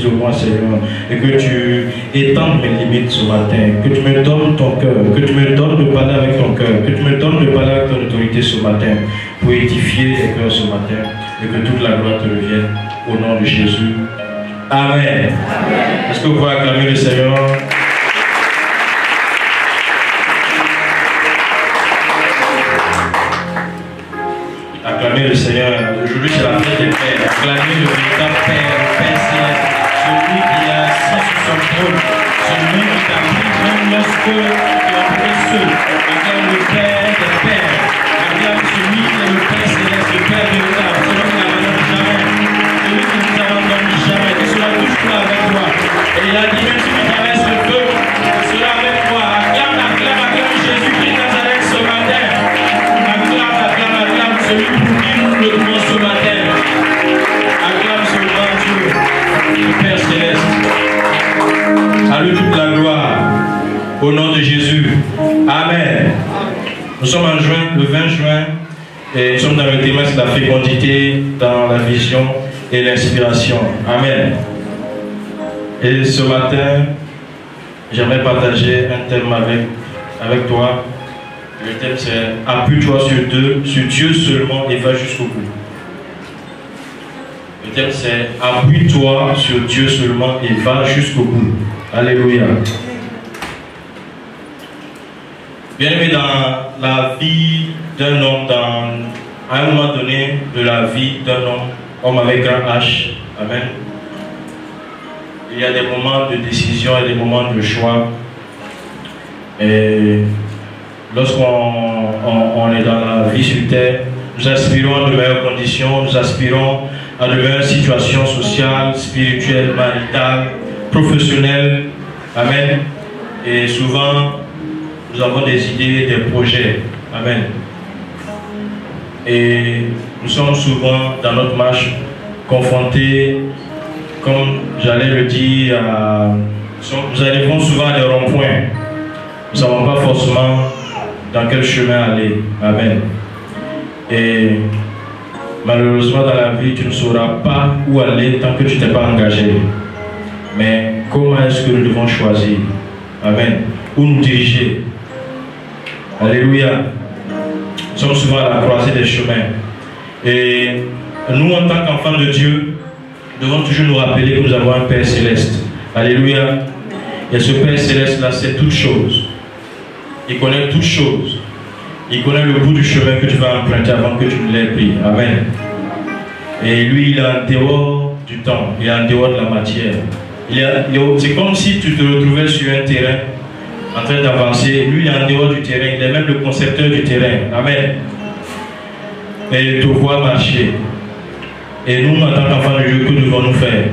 sur moi, Seigneur, et que tu étendes mes limites ce matin, que tu me donnes ton cœur, que tu me donnes de parler avec ton cœur, que tu me donnes de parler avec ton autorité ce matin, pour édifier les cœurs ce matin, et que toute la gloire te revienne, au nom de Jésus. Amen. Est-ce que vous pouvez acclamer le Seigneur? Acclamez le Seigneur. Aujourd'hui, c'est la fête des pères. Acclamez le véritable Père, le Père Céleste, celui qui est assis sur son trône, celui qui t'a pris même lorsque tu as pris seul. Acclame le Père des pères. Acclame celui qui est le Père Céleste, le Père véritable, celui qui n'abandonne jamais, celui qui ne nous abandonne jamais, qui sera toujours avec toi. Et il a dit, même si tu traverses le feu, il sera avec toi. Acclame Jésus-Christ Nazareth ce matin. Acclame celui pour qui nous le devons ce matin. Acclame ce grand Dieu, le Père Céleste. À lui toute la gloire. Au nom de Jésus. Amen. Nous sommes en juin, le 20 juin, et nous sommes dans le thème de la fécondité, dans la vision et l'inspiration. Amen. Et ce matin, j'aimerais partager un thème avec toi. Le thème c'est appuie-toi sur Dieu seulement et va jusqu'au bout. Le thème c'est appuie-toi sur Dieu seulement et va jusqu'au bout. Alléluia. Bien aimé, dans la vie d'un homme, à un moment donné de la vie d'un homme avec grand H, amen, il y a des moments de décision et des moments de choix. Et lorsqu'on est dans la vie sur terre, nous aspirons à de meilleures conditions, nous aspirons à de meilleures situations sociales, spirituelles, maritales, professionnelles. Amen. Et souvent, nous avons des idées, des projets. Amen. Et nous sommes souvent dans notre marche confrontés, comme j'allais le dire, nous arrivons souvent à des ronds-points. Nous ne savons pas forcément dans quel chemin aller. Amen. Et malheureusement dans la vie, tu ne sauras pas où aller tant que tu ne t'es pas engagé. Mais comment est-ce que nous devons choisir? Amen. Où nous diriger? Alléluia. Nous sommes souvent à la croisée des chemins. Et nous, en tant qu'enfants de Dieu, devons toujours nous rappeler que nous avons un Père Céleste. Alléluia. Et ce Père Céleste-là, c'est toute chose. Il connaît toutes choses. Il connaît le bout du chemin que tu vas emprunter avant que tu ne l'aies pris. Amen. Et lui, il est en dehors du temps. Il est en dehors de la matière. C'est comme si tu te retrouvais sur un terrain en train d'avancer. Lui, il est en dehors du terrain. Il est même le concepteur du terrain. Amen. Et il te voit marcher. Et nous, en tant qu'enfants de Dieu, que devons-nous faire?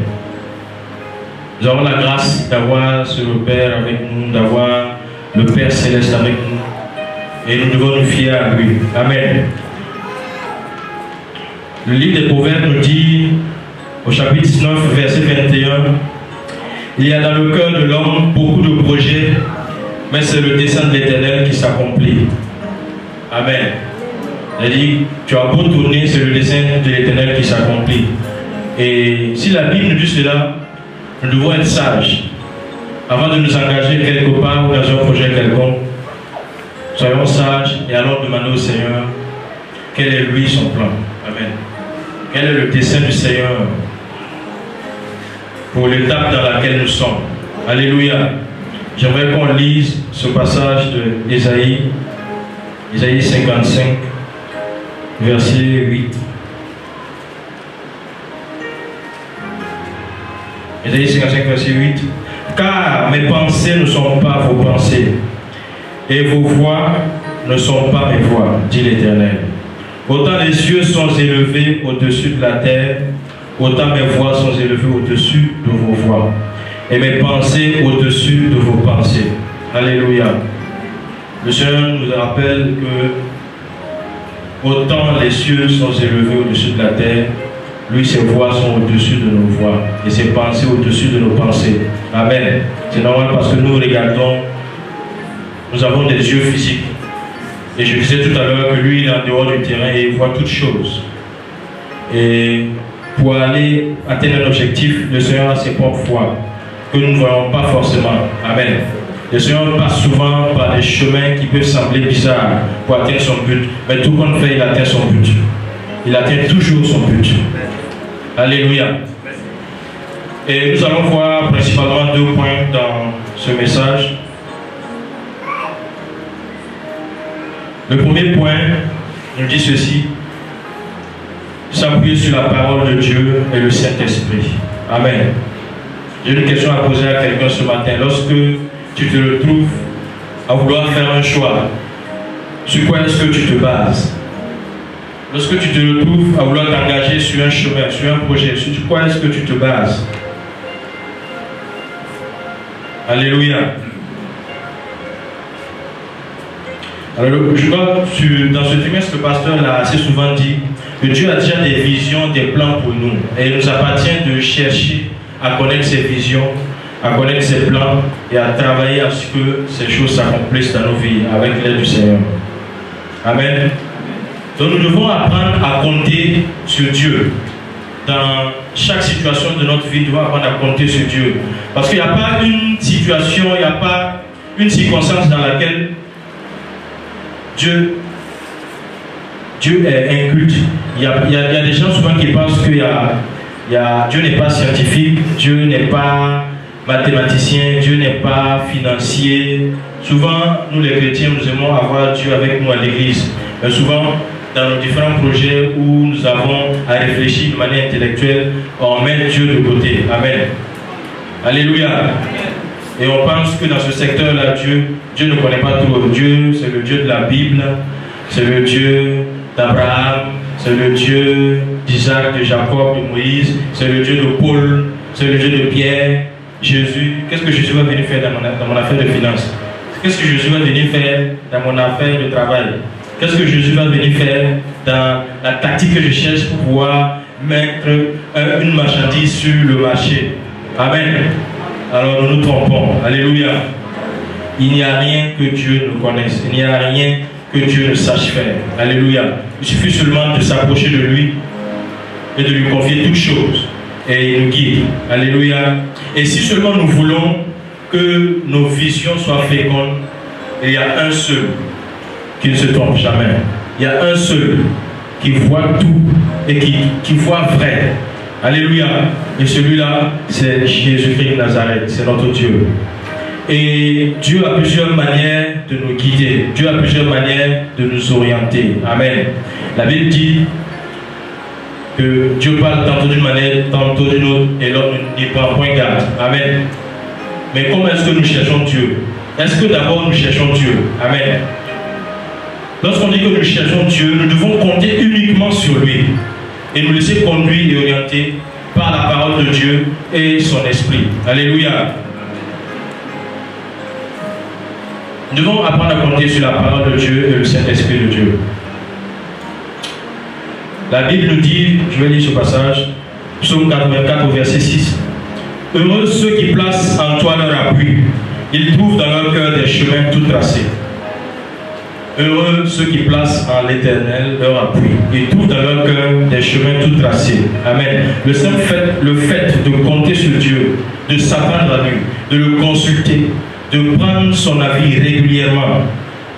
Nous avons la grâce d'avoir ce Père avec nous, d'avoir le Père Céleste avec nous. Et nous devons nous fier à lui. Amen. Le livre des Proverbes nous dit, au chapitre 19, verset 21, il y a dans le cœur de l'homme beaucoup de projets, mais c'est le dessein de l'Éternel qui s'accomplit. Amen. Il dit, tu as beau tourner, c'est le dessein de l'Éternel qui s'accomplit. Et si la Bible nous dit cela, nous devons être sages. Avant de nous engager quelque part ou dans un projet quelconque, soyons sages et allons demander au Seigneur quel est lui son plan. Amen. Quel est le dessein du Seigneur pour l'étape dans laquelle nous sommes. Alléluia. J'aimerais qu'on lise ce passage de Ésaïe 55, verset 8. Ésaïe 55, verset 8. Car mes pensées ne sont pas vos pensées, et vos voix ne sont pas mes voix, dit l'Éternel. Autant les cieux sont élevés au-dessus de la terre, autant mes voix sont élevées au-dessus de vos voix, et mes pensées au-dessus de vos pensées. Alléluia. Le Seigneur nous rappelle que autant les cieux sont élevés au-dessus de la terre, lui, ses voix sont au-dessus de nos voix et ses pensées au-dessus de nos pensées. Amen. C'est normal parce que nous regardons, nous avons des yeux physiques. Et je disais tout à l'heure que lui, il est en dehors du terrain et il voit toutes choses. Et pour aller atteindre un objectif, le Seigneur a ses propres voies que nous ne voyons pas forcément. Amen. Le Seigneur passe souvent par des chemins qui peuvent sembler bizarres pour atteindre son but. Mais tout qu'on fait, il atteint son but. Il atteint toujours son but. Alléluia. Et nous allons voir principalement 2 points dans ce message. Le premier point nous dit ceci: s'appuyer sur la parole de Dieu et le Saint-Esprit. Amen. J'ai une question à poser à quelqu'un ce matin. Lorsque tu te retrouves à vouloir faire un choix, sur quoi est-ce que tu te bases? Lorsque tu te retrouves à vouloir t'engager sur un chemin, sur un projet, sur quoi est-ce que tu te bases? Alléluia. Alors, je crois que dans ce trimestre, le pasteur l'a assez souvent dit que Dieu a déjà des visions, des plans pour nous. Et il nous appartient de chercher à connaître ses visions, à connaître ses plans et à travailler à ce que ces choses s'accomplissent dans nos vies avec l'aide du Seigneur. Amen. Donc nous devons apprendre à compter sur Dieu. Dans chaque situation de notre vie, nous devons apprendre à compter sur Dieu. Parce qu'il n'y a pas une situation, il n'y a pas une circonstance dans laquelle Dieu est inculte. Il y a des gens souvent qui pensent que Dieu n'est pas scientifique, Dieu n'est pas mathématicien, Dieu n'est pas financier. Souvent, nous les chrétiens, nous aimons avoir Dieu avec nous à l'église. Mais souvent, dans nos différents projets où nous avons à réfléchir de manière intellectuelle, on met Dieu de côté. Amen. Alléluia. Et on pense que dans ce secteur-là, Dieu ne connaît pas tout. Dieu, c'est le Dieu de la Bible, c'est le Dieu d'Abraham, c'est le Dieu d'Isaac, de Jacob, de Moïse, c'est le Dieu de Paul, c'est le Dieu de Pierre, Jésus. Qu'est-ce que Jésus va venir faire dans mon affaire de finances? Qu'est-ce que Jésus va venir faire dans mon affaire de travail? Qu'est-ce que Jésus va venir faire dans la tactique que je cherche pour pouvoir mettre une marchandise sur le marché? Amen. Alors nous nous trompons. Alléluia. Il n'y a rien que Dieu ne connaisse. Il n'y a rien que Dieu ne sache faire. Alléluia. Il suffit seulement de s'approcher de lui et de lui confier toutes choses. Et il nous guide. Alléluia. Et si seulement nous voulons que nos visions soient fécondes, il y a un seul qui ne se trompe jamais. Il y a un seul qui voit tout et qui voit vrai. Alléluia. Et celui-là, c'est Jésus-Christ de Nazareth. C'est notre Dieu. Et Dieu a plusieurs manières de nous guider. Dieu a plusieurs manières de nous orienter. Amen. La Bible dit que Dieu parle tantôt d'une manière, tantôt d'une autre, et l'homme n'y prend point garde. Amen. Mais comment est-ce que nous cherchons Dieu? Est-ce que d'abord nous cherchons Dieu? Amen. Lorsqu'on dit que nous cherchons Dieu, nous devons compter uniquement sur lui et nous laisser conduire et orienter par la parole de Dieu et son esprit. Alléluia. Nous devons apprendre à compter sur la parole de Dieu et le Saint-Esprit de Dieu. La Bible nous dit, je vais lire ce passage, Psaume 84 au verset 6. Heureux ceux qui placent en toi leur appui, ils trouvent dans leur cœur des chemins tout tracés. Heureux ceux qui placent en l'Éternel leur appui, ils trouvent dans leur cœur des chemins tout tracés. Amen. Le fait de compter sur Dieu, de s'attendre à lui, de le consulter, de prendre son avis régulièrement,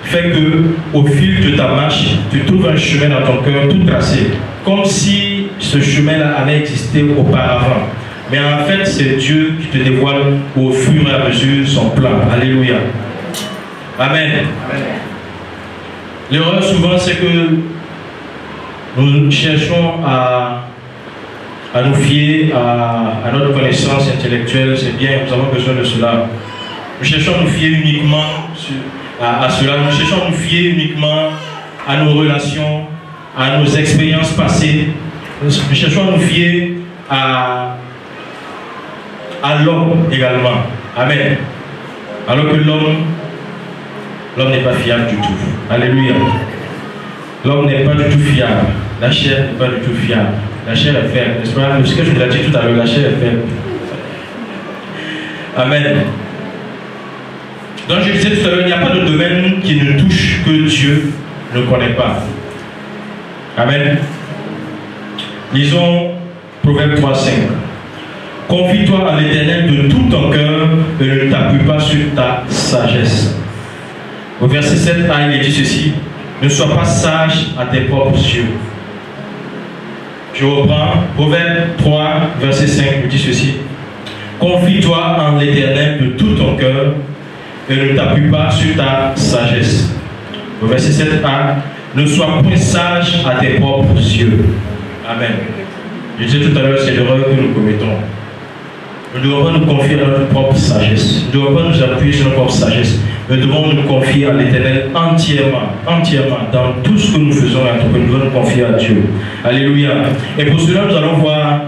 fait que au fil de ta marche, tu trouves un chemin dans ton cœur tout tracé, comme si ce chemin-là avait existé auparavant. Mais en fait, c'est Dieu qui te dévoile au fur et à mesure son plan. Alléluia. Amen. Amen. L'erreur souvent, c'est que nous cherchons à nous fier à notre connaissance intellectuelle. C'est bien, nous avons besoin de cela. Nous cherchons à nous fier uniquement à cela. Nous cherchons à nous fier uniquement à nos relations, à nos expériences passées. Nous cherchons à nous fier à l'homme également. Amen. Alors que l'homme n'est pas fiable du tout. Alléluia. L'homme n'est pas du tout fiable. La chair n'est pas du tout fiable. La chair est faible. N'est-ce pas? Ce que je vous ai dit tout à l'heure, la chair est faible. Amen. Donc je disais tout à l'heure, il n'y a pas de domaine qui ne touche que Dieu ne connaît pas. Amen. Lisons Proverbe 3:5. Confie-toi en l'Éternel de tout ton cœur et ne t'appuie pas sur ta sagesse. Au verset 7a, il est dit ceci: ne sois pas sage à tes propres yeux. Je reprends. Proverbe 3, verset 5, il dit ceci: confie-toi en l'Éternel de tout ton cœur et ne t'appuie pas sur ta sagesse. Au verset 7a, ne sois point sage à tes propres yeux. Amen. Je disais tout à l'heure, c'est l'erreur que nous commettons. Nous ne devons pas nous confier à notre propre sagesse. Nous ne devons pas nous appuyer sur notre propre sagesse. Nous devons nous confier à l'Éternel entièrement, dans tout ce que nous faisons et en tout que nous devons nous confier à Dieu. Alléluia. Et pour cela, nous allons voir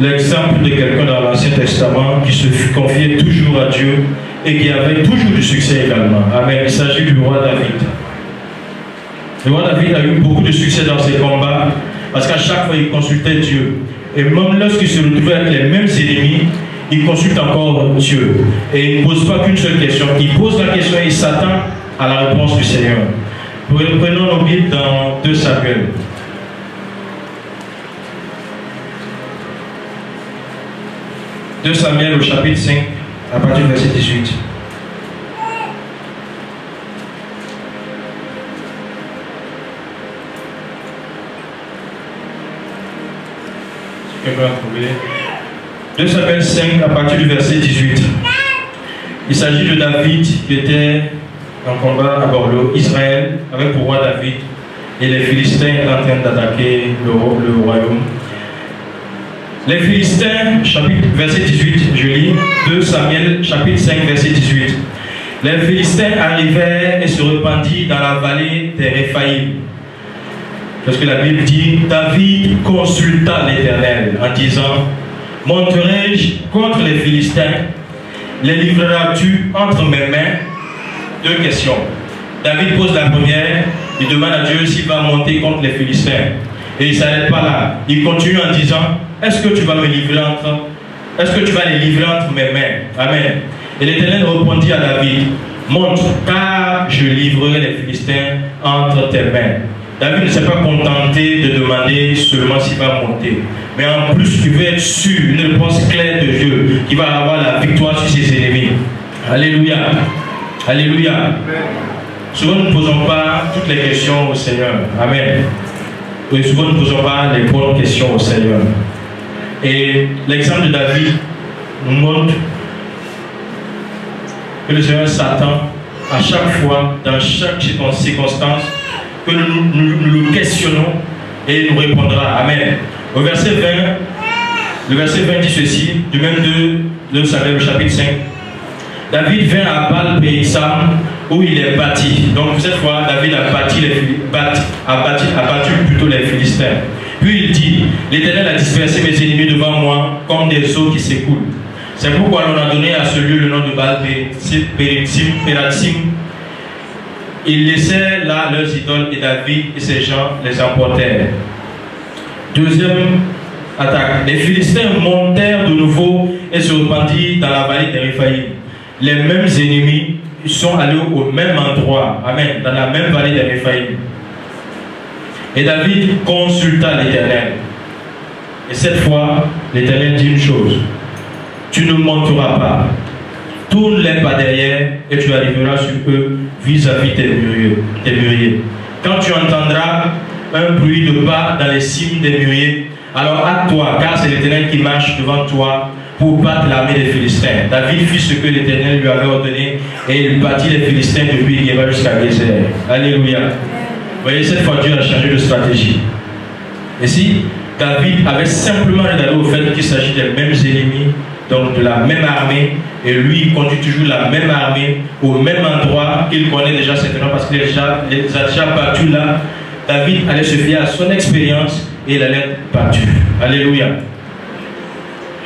l'exemple de quelqu'un dans l'Ancien Testament qui se confiait toujours à Dieu et qui avait toujours du succès également. Amen. Il s'agit du roi David. Le roi David a eu beaucoup de succès dans ses combats parce qu'à chaque fois, il consultait Dieu. Et même lorsqu'il se retrouvait avec les mêmes ennemis, il consulte encore Dieu. Et il ne pose pas qu'une seule question. Il pose la question et il s'attend à la réponse du Seigneur. Prenons nos Bibles dans 2 Samuel. 2 Samuel au chapitre 5, à partir du verset 18. Si quelqu'un a trouvé. 2 Samuel 5, à partir du verset 18. Il s'agit de David qui était en combat à Bordeaux, Israël, avec pour roi David, et les Philistins étaient en train d'attaquer le royaume. Les Philistins, chapitre, verset 18, je lis, 2 Samuel, chapitre 5, verset 18. Les Philistins arrivèrent et se répandirent dans la vallée des Réphaïm. Parce que la Bible dit, David consulta l'Éternel en disant, monterai-je contre les Philistins? Les livreras-tu entre mes mains? 2 questions. David pose la première, il demande à Dieu s'il va monter contre les Philistins. Et il ne s'arrête pas là. Il continue en disant, est-ce que tu vas me livrer est-ce que tu vas les livrer entre mes mains? Amen. Et l'Éternel répondit à David, monte, car je livrerai les Philistins entre tes mains. David ne s'est pas contenté de demander seulement s'il va monter. Mais en plus, il veut être sûr, une réponse claire de Dieu, qui va avoir la victoire sur ses ennemis. Alléluia. Alléluia. Amen. Souvent, nous ne posons pas toutes les questions au Seigneur. Amen. Et souvent, nous ne posons pas les bonnes questions au Seigneur. Et l'exemple de David nous montre que le Seigneur s'attend à chaque fois, dans chaque circonstance, que nous le questionnons et il nous répondra. Amen. Au verset 20, le verset 20 dit ceci, du même de Samuel, le chapitre 5. David vint à Baal-Péissam où il est bâti. Donc cette fois, David a battu plutôt les Philistins. Puis il dit, l'Éternel a dispersé mes ennemis devant moi comme des eaux qui s'écoulent. C'est pourquoi l'on a donné à ce lieu le nom de Baal-Pérazim. Ils laissèrent là leurs idoles et David et ses gens les emportèrent. Deuxième attaque. Les Philistins montèrent de nouveau et se répandirent dans la vallée des Réphaïm. Les mêmes ennemis sont allés au même endroit, amen, dans la même vallée des Réphaïm. Et David consulta l'Éternel. Et cette fois, l'Éternel dit une chose: tu ne monteras pas. Tourne-les pas derrière et tu arriveras sur eux vis-à-vis tes mûriers. Quand tu entendras un bruit de pas dans les cimes des mûriers, alors hâte-toi, car c'est l'Éternel qui marche devant toi pour battre l'armée des Philistins. David fit ce que l'Éternel lui avait ordonné et il battit les Philistins depuis Guéba jusqu'à Gézer. Alléluia. Vous voyez, cette fois Dieu a changé de stratégie. Et si David avait simplement regardé au fait qu'il s'agit des mêmes ennemis, donc de la même armée, et lui il conduit toujours la même armée au même endroit qu'il connaît déjà certainement parce qu'il les a déjà battus là, David allait se fier à son expérience et il allait être battu. Alléluia.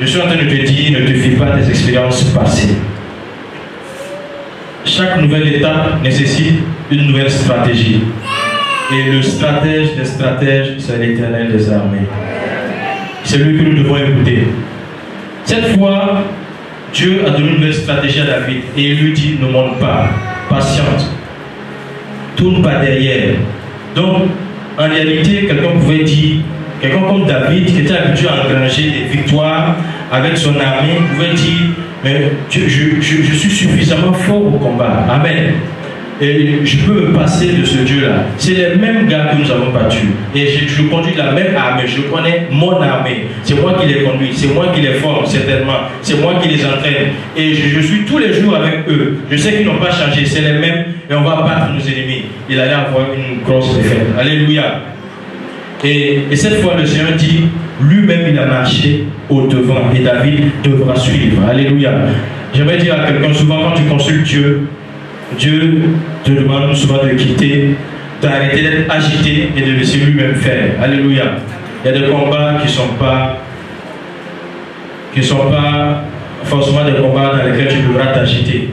Je suis en train de te dire, ne te fie pas des expériences passées. Chaque nouvelle étape nécessite une nouvelle stratégie. Et le stratège des stratèges, c'est l'Éternel des armées. C'est lui que nous devons écouter. Cette fois, Dieu a donné une nouvelle stratégie à David et il lui dit, ne monte pas, patiente, tourne pas derrière. Donc, en réalité, quelqu'un pouvait dire Quelqu'un comme David, qui était habitué à engranger des victoires avec son armée, pouvait dire, mais je suis suffisamment fort au combat. Amen. Et je peux me passer de ce Dieu-là. C'est les mêmes gars que nous avons battus. Et je conduis la même armée. Je connais mon armée. C'est moi qui les conduis. C'est moi qui les forme, certainement. C'est moi qui les entraîne. Et je suis tous les jours avec eux. Je sais qu'ils n'ont pas changé. C'est les mêmes. Et on va battre nos ennemis. Il allait avoir une grosse défaite. Alléluia. Et cette fois, le Seigneur dit, lui-même, il a marché au devant. Et David devra suivre. Alléluia. J'aimerais dire à quelqu'un, souvent quand tu consultes Dieu, Dieu te demande souvent de quitter, d'arrêter d'être agité et de laisser lui-même faire. Alléluia. Il y a des combats qui ne sont pas forcément des combats dans lesquels tu devras t'agiter.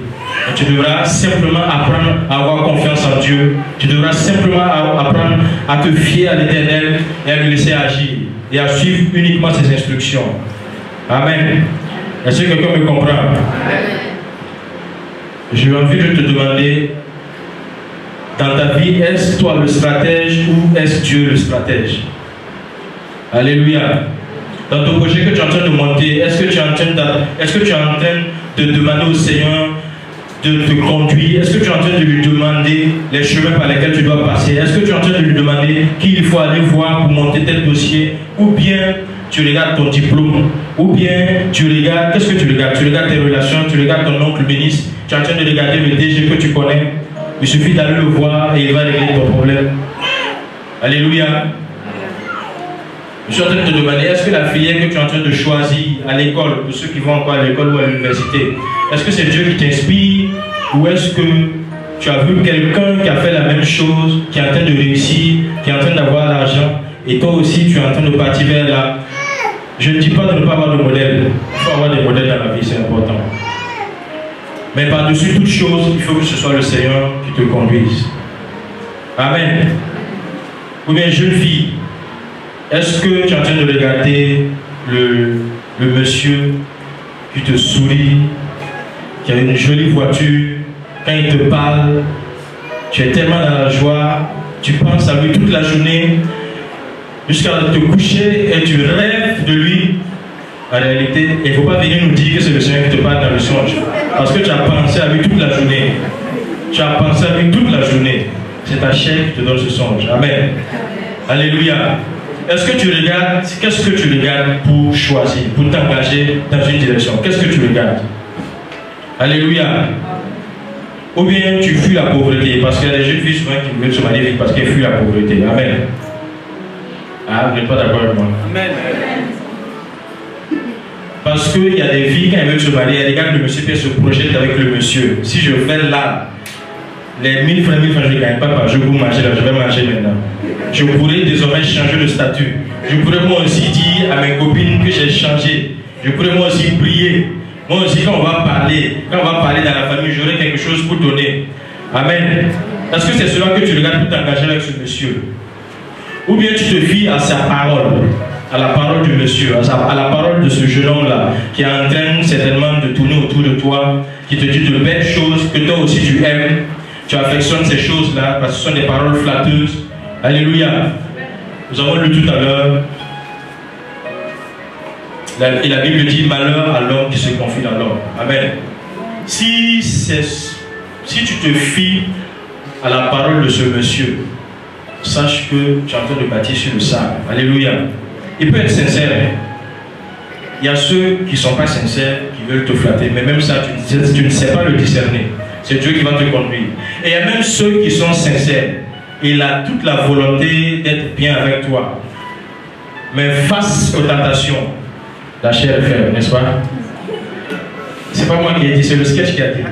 Tu devras simplement apprendre à avoir confiance en Dieu. Tu devras simplement apprendre à te fier à l'Éternel et à le laisser agir et à suivre uniquement ses instructions. Amen. Est-ce que quelqu'un me comprend? J'ai envie de te demander, dans ta vie, est-ce toi le stratège ou est-ce Dieu le stratège? Alléluia. Dans ton projet que tu es en train de monter, est-ce que tu es en train de demander au Seigneur de te conduire? Est-ce que tu es en train de lui demander les chemins par lesquels tu dois passer? Est-ce que tu es en train de lui demander qui il faut aller voir pour monter tel dossier? Ou bien tu regardes ton diplôme? Ou bien tu regardes, qu'est-ce que tu regardes? Tu regardes tes relations, tu regardes ton oncle ministre, tu es en train de regarder le DG que tu connais. Il suffit d'aller le voir et il va régler ton problème. Alléluia. Je suis en train de te demander, est-ce que la filière que tu es en train de choisir à l'école, pour ceux qui vont encore à l'école ou à l'université, est-ce que c'est Dieu qui t'inspire ou est-ce que tu as vu quelqu'un qui a fait la même chose, qui est en train de réussir, qui est en train d'avoir l'argent et toi aussi tu es en train de partir vers là? Je ne dis pas de ne pas avoir de modèle. Il faut avoir des modèles dans la vie, c'est important. Mais par-dessus toute chose, il faut que ce soit le Seigneur qui te conduise. Amen. Ou bien jeune fille, est-ce que tu es en train de regarder le monsieur qui te sourit, qui a une jolie voiture, quand il te parle, tu es tellement dans la joie, tu penses à lui toute la journée, jusqu'à te coucher et tu rêves de lui? En réalité, il ne faut pas venir nous dire que c'est le Seigneur qui te parle dans le songe. Parce que tu as pensé à lui toute la journée. Tu as pensé à lui toute la journée. C'est ta chair qui te donne ce songe. Amen. Alléluia. Est-ce que tu regardes, qu'est-ce que tu regardes pour choisir, pour t'engager dans une direction? Qu'est-ce que tu regardes? Alléluia. Ou bien tu fuis la pauvreté, parce qu'il y a des jeunes filles souvent qui veulent se marier vite parce qu'elles fuient la pauvreté. Amen. Ah, vous n'êtes pas d'accord avec moi? Amen. Parce qu'il y a des filles, quand elles veulent se marier, elles regardent le monsieur et elles se projettent avec le monsieur. Si je fais là, les 1000 francs, je ne gagne pas par jour pour manger là, je vais manger maintenant. Je pourrais désormais changer de statut. Je pourrais moi aussi dire à mes copines que j'ai changé. Je pourrais moi aussi prier. Moi aussi, quand on va parler dans la famille, j'aurai quelque chose pour donner. Amen. Est-ce que c'est cela que tu regardes pour t'engager avec ce monsieur? Ou bien tu te fies à sa parole, à la parole du monsieur, à la parole de ce jeune homme-là, qui est en train certainement de tourner autour de toi, qui te dit de belles choses, que toi aussi tu aimes, tu affectionnes ces choses-là, parce que ce sont des paroles flatteuses. Alléluia. Nous avons lu tout à l'heure, et la Bible dit, malheur à l'homme qui se confie dans l'homme. Amen. Si tu te fies à la parole de ce monsieur, sache que tu es en train de bâtir sur le sable. Alléluia. Il peut être sincère. Il y a ceux qui ne sont pas sincères, qui veulent te flatter, mais même ça, tu ne sais pas le discerner. C'est Dieu qui va te conduire. Et il y a même ceux qui sont sincères. Il a toute la volonté d'être bien avec toi. Mais face aux tentations, la chair est faible, n'est-ce pas? C'est pas moi qui ai dit, c'est le sketch qui a dit.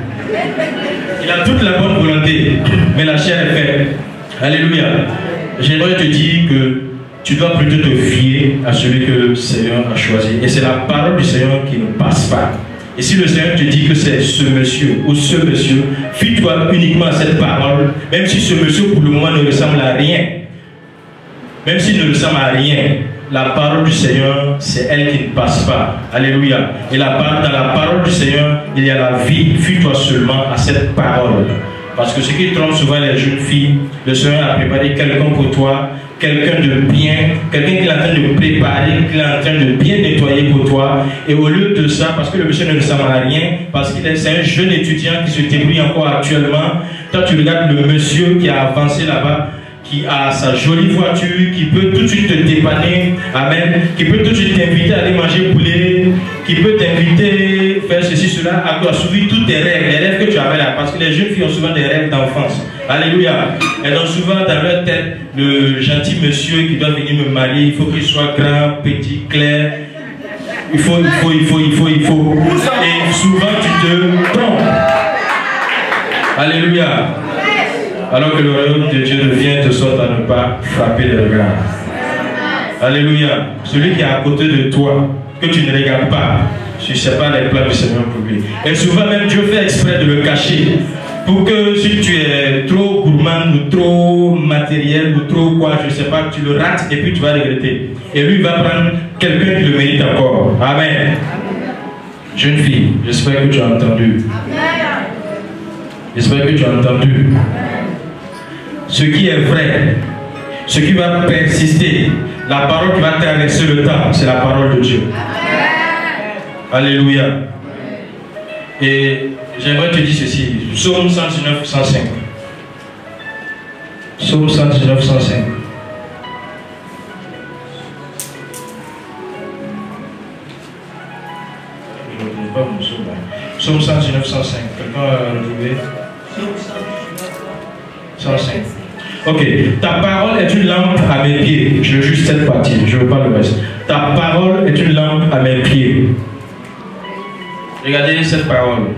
Il a toute la bonne volonté, mais la chair est faible. Alléluia. J'aimerais te dire que tu dois plutôt te fier à celui que le Seigneur a choisi. Et c'est la parole du Seigneur qui ne passe pas. Et si le Seigneur te dit que c'est ce monsieur ou ce monsieur, fie-toi uniquement à cette parole, même si ce monsieur pour le moment ne ressemble à rien. Même s'il ne ressemble à rien, la parole du Seigneur, c'est elle qui ne passe pas. Alléluia. Et dans la parole du Seigneur, il y a la vie. Fie-toi seulement à cette parole. Parce que ce qui trompe souvent les jeunes filles, le Seigneur a préparé quelqu'un pour toi quelqu'un de bien, quelqu'un qui est en train de préparer, qui est en train de bien nettoyer pour toi. Et au lieu de ça, parce que le monsieur ne ressemble à rien, parce qu'il est un jeune étudiant qui se débrouille encore actuellement, toi tu regardes le monsieur qui a avancé là-bas, qui a sa jolie voiture, qui peut tout de suite te dépanner, amen, qui peut tout de suite t'inviter à aller manger poulet, qui peut t'inviter à faire ceci, cela, à assouvir tous tes rêves, les rêves que tu avais là, parce que les jeunes filles ont souvent des rêves d'enfance. Alléluia. Elles ont souvent dans leur tête le gentil monsieur qui doit venir me marier, il faut qu'il soit grand, petit, clair, il faut. Et souvent tu te trompes. Alléluia. Alors que le royaume de Dieu devient de sorte à ne pas frapper les regards. Alléluia. Celui qui est à côté de toi, que tu ne regardes pas, tu ne sais pas les plans du Seigneur pour lui. Et souvent même Dieu fait exprès de le cacher. Pour que si tu es trop gourmand ou trop matériel ou trop quoi, je ne sais pas, tu le rates et puis tu vas regretter. Et lui va prendre quelqu'un qui le mérite encore. Amen. Jeune fille, j'espère que tu as entendu. J'espère que tu as entendu. Ce qui est vrai, ce qui va persister, la parole qui va traverser le temps, c'est la parole de Dieu. Alléluia. Et j'aimerais te dire ceci, Psaume 119, 105. Psaume 119, 105. Je ne retrouve pas mon psaume. Psaume 119, 105. Quelqu'un a retrouvé? 105. Ok. Ta parole est une lampe à mes pieds. Je veux juste cette partie, je ne veux pas le reste. Ta parole est une lampe à mes pieds. Regardez cette parole.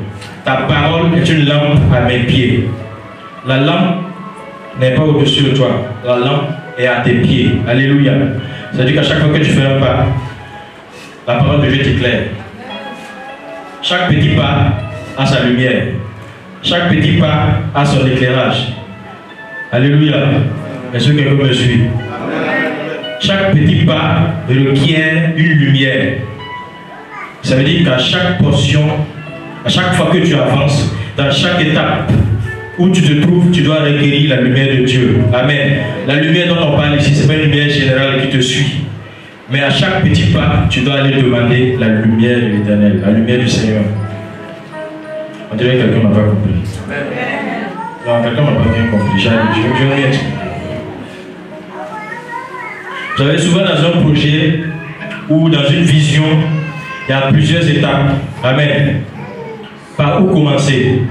Ta parole est une lampe à mes pieds. La lampe n'est pas au-dessus de toi. La lampe est à tes pieds. Alléluia. C'est-à-dire qu'à chaque fois que tu fais un pas, la parole de Dieu t'éclaire. Chaque petit pas a sa lumière. Chaque petit pas a son éclairage. Alléluia. Est-ce que quelqu'un me suit? Chaque petit pas requiert une lumière. Ça veut dire qu'à chaque portion, à chaque fois que tu avances, dans chaque étape où tu te trouves, tu dois requérir la lumière de Dieu. Amen. La lumière dont on parle ici, ce n'est pas une lumière générale qui te suit. Mais à chaque petit pas, tu dois aller demander la lumière de l'Éternel, la lumière du Seigneur. On dirait que quelqu'un n'a pas compris. Non, quelqu'un n'a pas bien compris. Je vais bien expliquer. Vous savez, souvent dans un projet ou dans une vision, il y a plusieurs étapes. Amen. Par où commencer?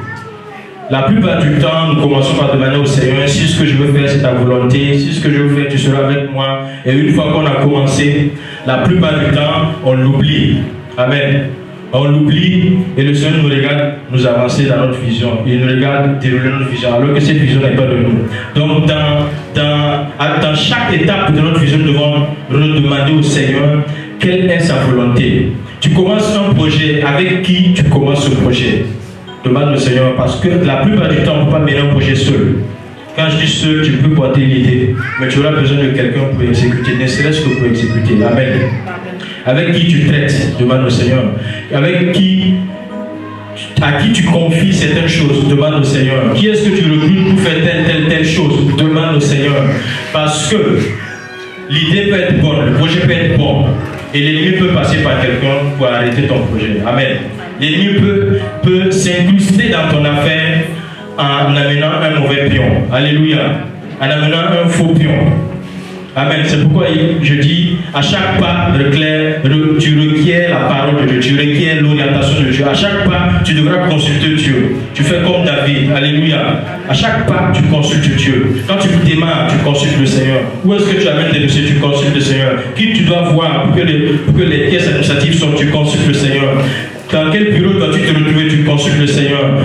La plupart du temps, nous commençons par demander au Seigneur, si ce que je veux faire, c'est ta volonté, si ce que je veux faire, tu seras avec moi. Et une fois qu'on a commencé, la plupart du temps, on l'oublie. Amen. On l'oublie et le Seigneur nous regarde nous avancer dans notre vision. Il nous regarde dérouler notre vision, alors que cette vision n'est pas de nous. Donc, dans chaque étape de notre vision, nous devons redemander au Seigneur quelle est sa volonté. Tu commences un projet, avec qui tu commences ce projet? Demande au Seigneur, parce que la plupart du temps, on ne peut pas mener un projet seul. Quand je dis seul, tu peux porter l'idée, mais tu auras besoin de quelqu'un pour exécuter, ne serait-ce que pour exécuter. Amen. Avec qui tu traites, demande au Seigneur. À qui tu confies certaines choses, demande au Seigneur. Qui est-ce que tu recrutes pour faire telle chose, demande au Seigneur. Parce que l'idée peut être bonne, le projet peut être bon, et l'ennemi peut passer par quelqu'un pour arrêter ton projet. Amen. L'ennemi peut s'incruster dans ton affaire en amenant un mauvais pion. Alléluia. En amenant un faux pion. Amen. C'est pourquoi je dis, à chaque pas, tu requiers la parole de Dieu, tu requiers l'orientation de Dieu. À chaque pas, tu devras consulter Dieu. Tu fais comme David. Alléluia. À chaque pas, tu consultes Dieu. Quand tu démarres, tu consultes le Seigneur. Où est-ce que tu amènes tes dossiers? Tu consultes le Seigneur. Qui tu dois voir pour que les pièces administratives sortent? Tu consultes le Seigneur. Dans quel bureau dois-tu te retrouver? Tu consultes le Seigneur.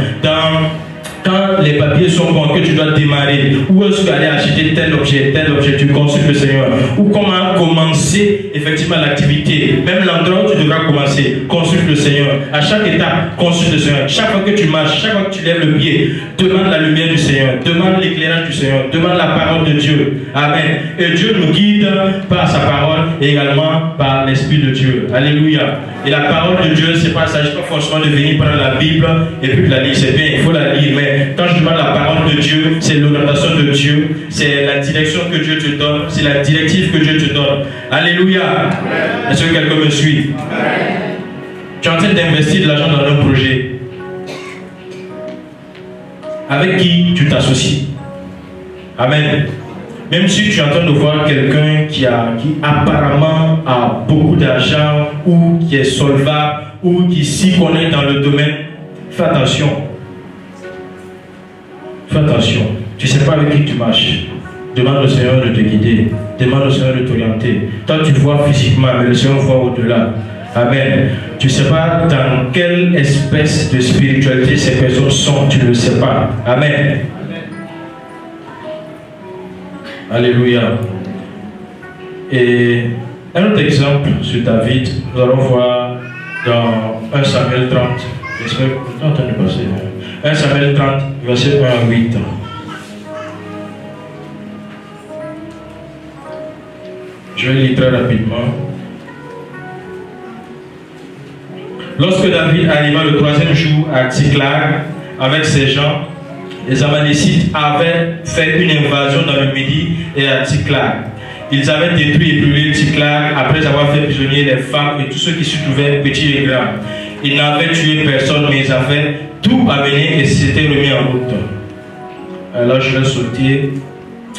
Quand les papiers sont bons, que tu dois démarrer, où est-ce que tu aller acheter tel objet, tu consultes le Seigneur. Ou comment commencer effectivement l'activité, même l'endroit où tu devras commencer, consulte le Seigneur. À chaque étape, consulte le Seigneur. Chaque fois que tu marches, chaque fois que tu lèves le pied, demande la lumière du Seigneur, demande l'éclairage du Seigneur, demande la parole de Dieu. Amen. Et Dieu nous guide par sa parole et également par l'Esprit de Dieu. Alléluia. Et la parole de Dieu, c'est pas ça, il ne s'agit pas forcément de venir prendre la Bible et puis de la lire. C'est bien, il faut la lire. Mais quand je demande la parole de Dieu, c'est l'orientation de Dieu, c'est la direction que Dieu te donne, c'est la directive que Dieu te donne. Alléluia. Est-ce que quelqu'un me suit? Amen. Tu es en train d'investir de l'argent dans un projet. Avec qui tu t'associes? Amen. Même si tu es en train de voir quelqu'un qui apparemment a beaucoup d'argent ou qui est solvable ou qui s'y connaît dans le domaine, fais attention. Fais attention. Tu ne sais pas avec qui tu marches. Demande au Seigneur de te guider. Demande au Seigneur de t'orienter. Toi, tu vois physiquement, mais le Seigneur voit au-delà. Amen. Tu ne sais pas dans quelle espèce de spiritualité ces personnes sont. Tu ne le sais pas. Amen. Alléluia. Et un autre exemple sur David, nous allons voir dans 1 Samuel 30. J'espère que vous avez entendu passer. 1 Samuel 30, verset 1 à 8. Je vais lire très rapidement. Lorsque David arriva le 3e jour à Tsiklag avec ses gens, les Amalécites avaient fait une invasion dans le Midi et à Tsiklag. Ils avaient détruit et brûlé Tsiklag après avoir fait prisonnier les femmes et tous ceux qui s'y trouvaient, petits et grands. Ils n'avaient tué personne, mais ils avaient tout amené et s'étaient remis en route. Alors je vais sauter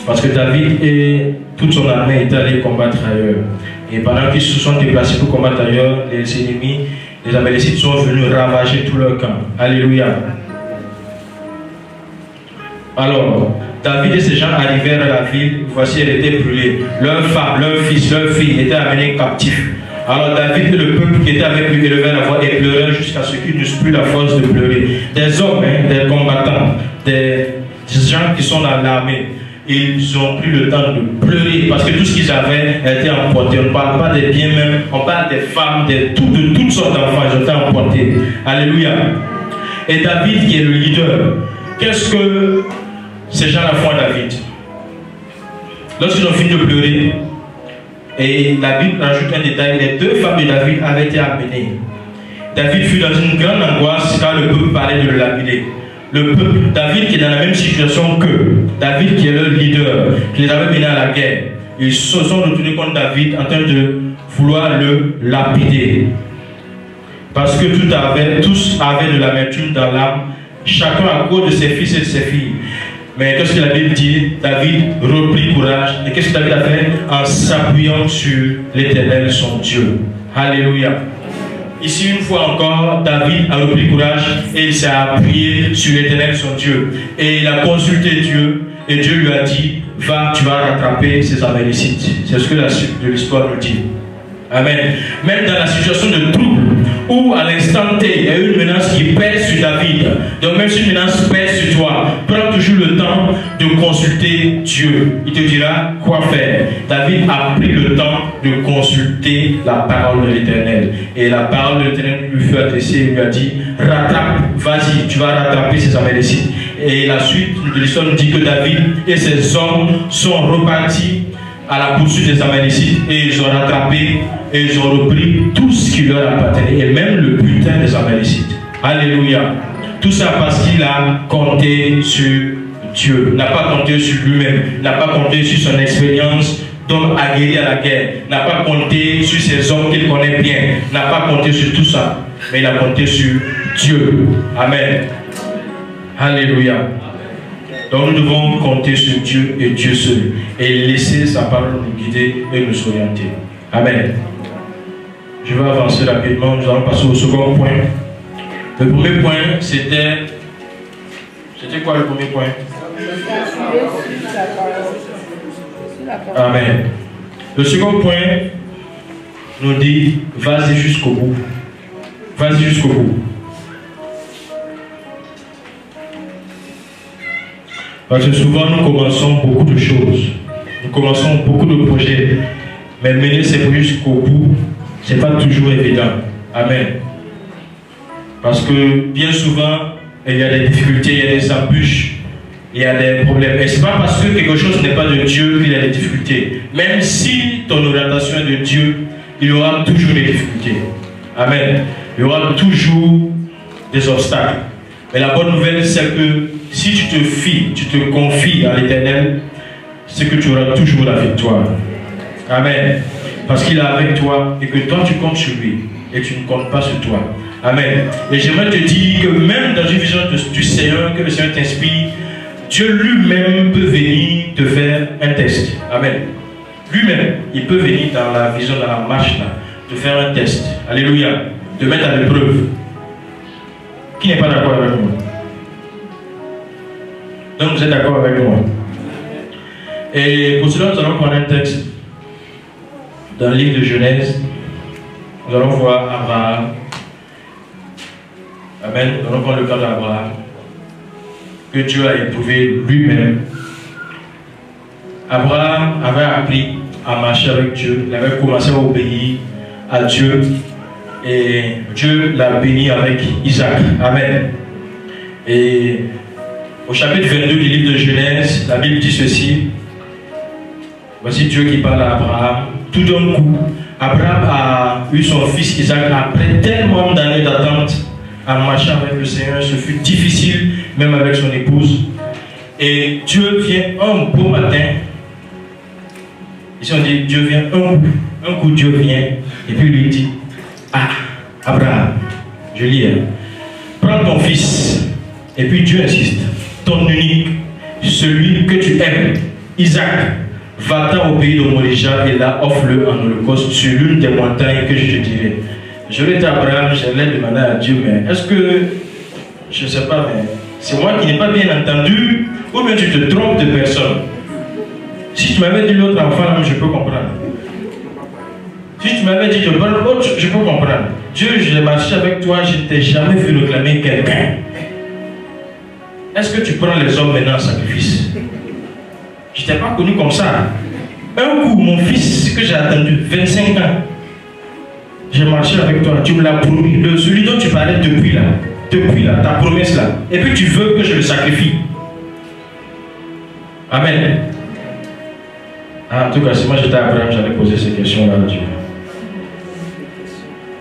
parce que David et toute son armée étaient allés combattre ailleurs. Et pendant qu'ils se sont déplacés pour combattre ailleurs, les ennemis, les Amalécites sont venus ravager tout leur camp. Alléluia. Alors, David et ses gens arrivèrent à la ville. Voici, elle était brûlée. Leurs femmes, leurs fils, leurs filles étaient amenés captifs. Alors David et le peuple qui était avec lui élevèrent la voix et pleurèrent jusqu'à ce qu'ils n'eussent plus la force de pleurer. Des hommes, des combattants, des gens qui sont dans l'armée, ils ont pris le temps de pleurer parce que tout ce qu'ils avaient était emporté. On ne parle pas des biens même, on parle des femmes, de toutes sortes d'enfants, ils ont été emportés. Alléluia. Et David qui est le leader, qu'est-ce que ces gens-là font à David? Lorsqu'ils ont fini de pleurer, et la Bible rajoute un détail, les 2 femmes de David avaient été amenées. David fut dans une grande angoisse car le peuple parlait de le lapider. Le peuple, David qui est dans la même situation qu'eux, David qui est leur leader, qui les avait menés à la guerre, ils se sont retournés contre David en train de vouloir le lapider. Parce que tous avaient de l'amertume dans l'âme, chacun à cause de ses fils et de ses filles. Mais qu'est-ce que la Bible dit? David reprit courage. Et qu'est-ce que David a fait? En s'appuyant sur l'Éternel, son Dieu. Alléluia. Ici, une fois encore, David a repris courage et il s'est appuyé sur l'Éternel, son Dieu. Et il a consulté Dieu. Et Dieu lui a dit, va, tu vas rattraper ces Amalécites. C'est ce que la suite de l'histoire nous dit. Amen. Même dans la situation de trouble, où à l'instant T, il y a une menace qui pèse sur David. Donc même si une menace pèse sur toi, prends toujours le temps de consulter Dieu. Il te dira quoi faire. David a pris le temps de consulter la parole de l'Éternel. Et la parole de l'Éternel lui fut adressée et lui a dit, rattrape, vas-y, tu vas rattraper ces Amalécites. Et la suite de l'histoire nous dit que David et ses hommes sont repartis à la poursuite des Amalécites et ils ont rattrapé et ils ont repris tout ce qui leur appartenait et même le butin des Amalécites. Alléluia. Tout ça parce qu'il a compté sur Dieu, n'a pas compté sur lui-même, n'a pas compté sur son expérience d'homme aguerri à la guerre, n'a pas compté sur ces hommes qu'il connaît bien, n'a pas compté sur tout ça, mais il a compté sur Dieu. Amen. Alléluia. Donc nous devons compter sur Dieu et Dieu seul et laisser sa parole nous guider et nous orienter. Amen. Je vais avancer rapidement, nous allons passer au second point. Le premier point, c'était quoi le premier point? Amen. Le second point nous dit, vas-y jusqu'au bout. Vas-y jusqu'au bout. Parce que souvent nous commençons beaucoup de choses, nous commençons beaucoup de projets, mais mener ces projets jusqu'au bout, ce n'est pas toujours évident. Amen. Parce que bien souvent, il y a des difficultés, il y a des embûches, il y a des problèmes. Et ce n'est pas parce que quelque chose n'est pas de Dieu qu'il y a des difficultés. Même si ton orientation est de Dieu, il y aura toujours des difficultés. Amen. Il y aura toujours des obstacles. Mais la bonne nouvelle, c'est que si tu te fies, tu te confies à l'Éternel, c'est que tu auras toujours la victoire. Amen. Parce qu'il est avec toi et que toi tu comptes sur lui et tu ne comptes pas sur toi. Amen. Et j'aimerais te dire que même dans une vision du Seigneur, que le Seigneur t'inspire, Dieu lui-même peut venir te faire un test. Amen. Lui-même, il peut venir dans la vision, dans la marche, là, te faire un test. Alléluia. Te mettre à l'épreuve. Qui n'est pas d'accord avec moi? Donc vous êtes d'accord avec moi? Et pour cela, nous allons prendre un texte dans le livre de Genèse. Nous allons voir Abraham. Amen. Nous allons prendre le cas d'Abraham, que Dieu a éprouvé lui-même. Abraham avait appris à marcher avec Dieu. Il avait commencé à obéir à Dieu. Et Dieu l'a béni avec Isaac. Amen. Et au chapitre 22 du livre de Genèse, la Bible dit ceci. Voici Dieu qui parle à Abraham. Tout d'un coup, Abraham a eu son fils Isaac après tellement d'années d'attente à marcher avec le Seigneur. Ce fut difficile, même avec son épouse. Et Dieu vient un beau matin. Ici on dit Dieu vient un coup Dieu vient. Et puis lui dit, ah, Abraham, je lis, prends ton fils. Et puis Dieu insiste, ton unique, celui que tu aimes, Isaac, va-t'en au pays de Moria et là offre-le en holocauste sur l'une des montagnes que je te dirai. Je l'ai dit à Abraham, je l'ai demandé à Dieu, mais est-ce que, je ne sais pas, mais c'est moi qui n'ai pas bien entendu, ou bien tu te trompes de personne. Si tu m'avais dit l'autre enfant, je peux comprendre. Si tu m'avais dit je parle autre, je peux comprendre. Dieu, j'ai marché avec toi, je ne t'ai jamais vu réclamer quelqu'un. Est-ce que tu prends les hommes maintenant en sacrifice? Je ne t'ai pas connu comme ça. Un coup, mon fils, que j'ai attendu 25 ans, j'ai marché avec toi, tu me l'as promis. Celui dont tu parlais depuis là, ta promesse là. Et puis tu veux que je le sacrifie. Amen. Ah, en tout cas, si moi j'étais Abraham, j'allais poser ces questions-là à Dieu.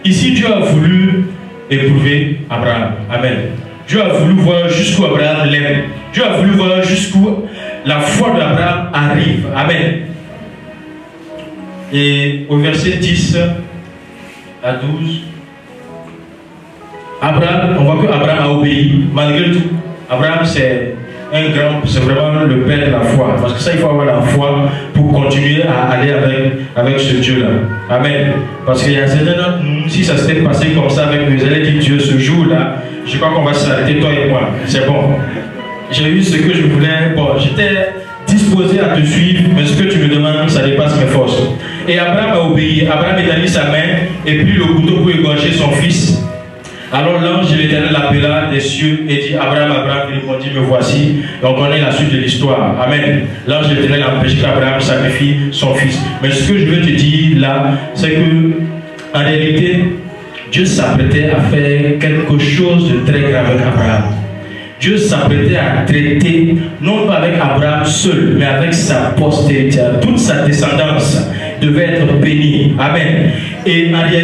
Ici, Dieu a voulu éprouver Abraham. Amen. Dieu a voulu voir jusqu'où Abraham l'aime. Dieu a voulu voir jusqu'où la foi d'Abraham arrive. Amen. Et au verset 10 à 12, Abraham, on voit que Abraham a obéi. Malgré tout, Abraham c'est vraiment le père de la foi. Parce que ça, il faut avoir la foi pour continuer à aller avec ce Dieu-là. Amen. Parce qu'il y a certains d'entre nous, si ça s'était passé comme ça avec nous, allez dire Dieu, ce jour-là, je crois qu'on va s'arrêter, toi et moi. C'est bon. J'ai eu ce que je voulais. Bon, j'étais disposé à te suivre, mais ce que tu me demandes, ça dépasse mes forces. Et Abraham a obéi. Abraham étendit sa main et puis le couteau pour égorger son fils. Alors l'ange de l'Éternel l'appela des cieux et dit Abraham, Abraham, il répondit, me voici. Et on connaît la suite de l'histoire. Amen. L'ange de l'Éternel a empêché qu'Abraham sacrifie son fils. Mais ce que je veux te dire là, c'est que en réalité, Dieu s'apprêtait à faire quelque chose de très grave avec Abraham. Dieu s'apprêtait à traiter, non pas avec Abraham seul, mais avec sa postérité. Toute sa descendance devait être bénie. Amen. Et en réalité,